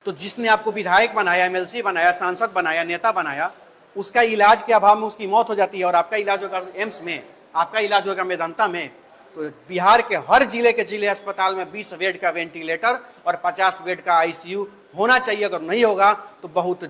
तो जिसने आपको विधायक बनाया, एमएलसी बनाया, सांसद बनाया, नेता बनाया, उसका इलाज के अभाव में उसकी मौत हो जाती है और आपका इलाज होगा एम्स में, आपका इलाज होगा मेदांता में। तो बिहार के हर जिले के जिले अस्पताल में 20 बेड का वेंटिलेटर और 50 बेड का आईसीयू होना चाहिए। अगर नहीं होगा तो बहुत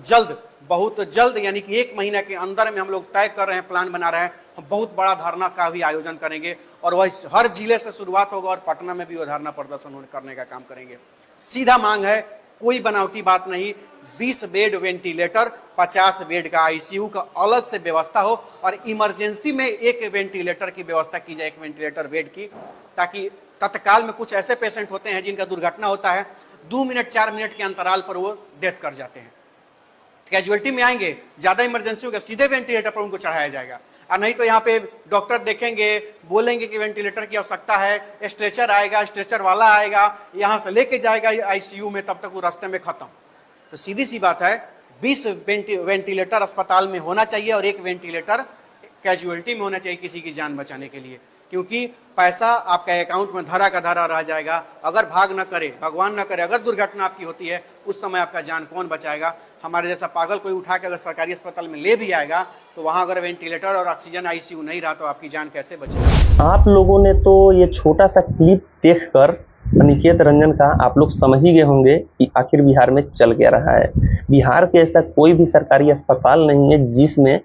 जल्द यानी कि 1 महीने के अंदर में हम लोग तय कर रहे हैं, प्लान बना रहे हैं, हम बहुत बड़ा धरना का भी आयोजन करेंगे और वह हर जिले से शुरुआत होगा और पटना में भी वो धरना प्रदर्शन करने का काम करेंगे। सीधा मांग है, कोई बनावटी बात नहीं। 20 बेड वेंटिलेटर, 50 बेड का आईसीयू का अलग से व्यवस्था हो और इमरजेंसी में एक वेंटिलेटर की व्यवस्था की जाए, एक वेंटिलेटर बेड की, ताकि तत्काल में कुछ ऐसे पेशेंट होते हैं जिनका दुर्घटना होता है 2 मिनट 4 मिनट के अंतराल पर वो डेथ कर जाते हैं, कैजुअलिटी में आएंगे, ज्यादा इमरजेंसी होगा, सीधे वेंटिलेटर पर उनको चढ़ाया जाएगा। और नहीं तो यहाँ पे डॉक्टर देखेंगे, बोलेंगे कि वेंटिलेटर की आवश्यकता है, स्ट्रेचर आएगा, स्ट्रेचर वाला आएगा, यहाँ से लेके जाएगा आईसीयू में, तब तक वो रास्ते में खत्म। तो सीधी सी बात है, 20 वेंटिलेटर अस्पताल में होना चाहिए और 1 वेंटिलेटर कैजुअलिटी में होना चाहिए किसी की जान बचाने के लिए, क्योंकि पैसा आपका अकाउंट में धरा का धरा रह जाएगा। अगर भाग न करे, भगवान न करे, अगर दुर्घटना आपकी होती है, उस समय आपका जान कौन बचाएगा? हमारे जैसा पागल कोई उठा के अगर सरकारी अस्पताल में ले भी आएगा तो वहाँ अगर वेंटिलेटर और ऑक्सीजन आईसीयू नहीं रहा तो आपकी जान कैसे बचेगी? आप लोगों ने तो ये छोटा सा क्लिप देखकर अनिकेत रंजन का आप लोग समझ ही गए होंगे कि आखिर बिहार में चल क्या रहा है। बिहार के ऐसा कोई भी सरकारी अस्पताल नहीं है जिसमें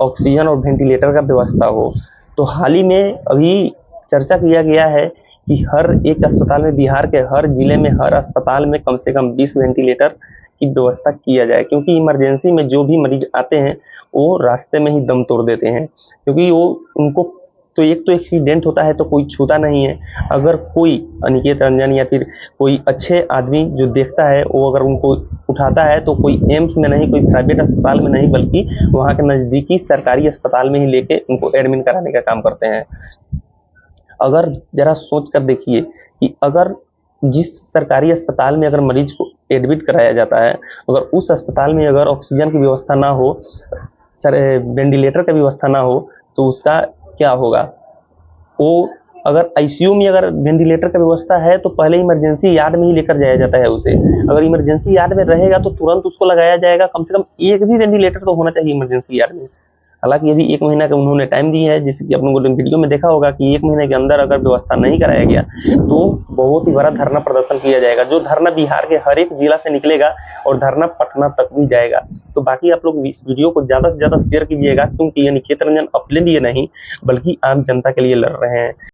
ऑक्सीजन और वेंटिलेटर का व्यवस्था हो। तो हाल ही में अभी चर्चा किया गया है कि हर एक अस्पताल में, बिहार के हर जिले में, हर अस्पताल में कम से कम 20 वेंटिलेटर की व्यवस्था किया जाए, क्योंकि इमरजेंसी में जो भी मरीज आते हैं वो रास्ते में ही दम तोड़ देते हैं, क्योंकि वो उनको तो एक तो एक्सीडेंट होता है तो कोई छूता नहीं है। अगर कोई अनिकेत रंजन या फिर कोई अच्छे आदमी जो देखता है वो अगर उनको उठाता है तो कोई एम्स में नहीं, कोई प्राइवेट अस्पताल में नहीं, बल्कि वहाँ के नज़दीकी सरकारी अस्पताल में ही लेके उनको एडमिट कराने का काम करते हैं। अगर जरा सोच कर देखिए कि अगर जिस सरकारी अस्पताल में अगर मरीज को एडमिट कराया जाता है, अगर उस अस्पताल में अगर ऑक्सीजन की व्यवस्था ना हो, वेंटिलेटर की व्यवस्था ना हो, तो उसका क्या होगा? वो अगर आईसीयू में अगर वेंटिलेटर की व्यवस्था है तो पहले इमरजेंसी यार्ड में ही लेकर जाया जाता है उसे। अगर इमरजेंसी यार्ड में रहेगा तो तुरंत उसको लगाया जाएगा। कम से कम एक भी वेंटिलेटर तो होना चाहिए इमरजेंसी यार्ड में। हालांकि अभी 1 महीना का उन्होंने टाइम दिया है, जैसे कि आप लोगों ने वीडियो में देखा होगा कि 1 महीने के अंदर अगर व्यवस्था नहीं कराया गया तो बहुत ही बड़ा धरना प्रदर्शन किया जाएगा, जो धरना बिहार के हर एक जिला से निकलेगा और धरना पटना तक भी जाएगा। तो बाकी आप लोग इस वीडियो को ज़्यादा से ज़्यादा शेयर कीजिएगा, क्योंकि अनिकेत रंजन अपने लिए नहीं बल्कि आम जनता के लिए लड़ रहे हैं।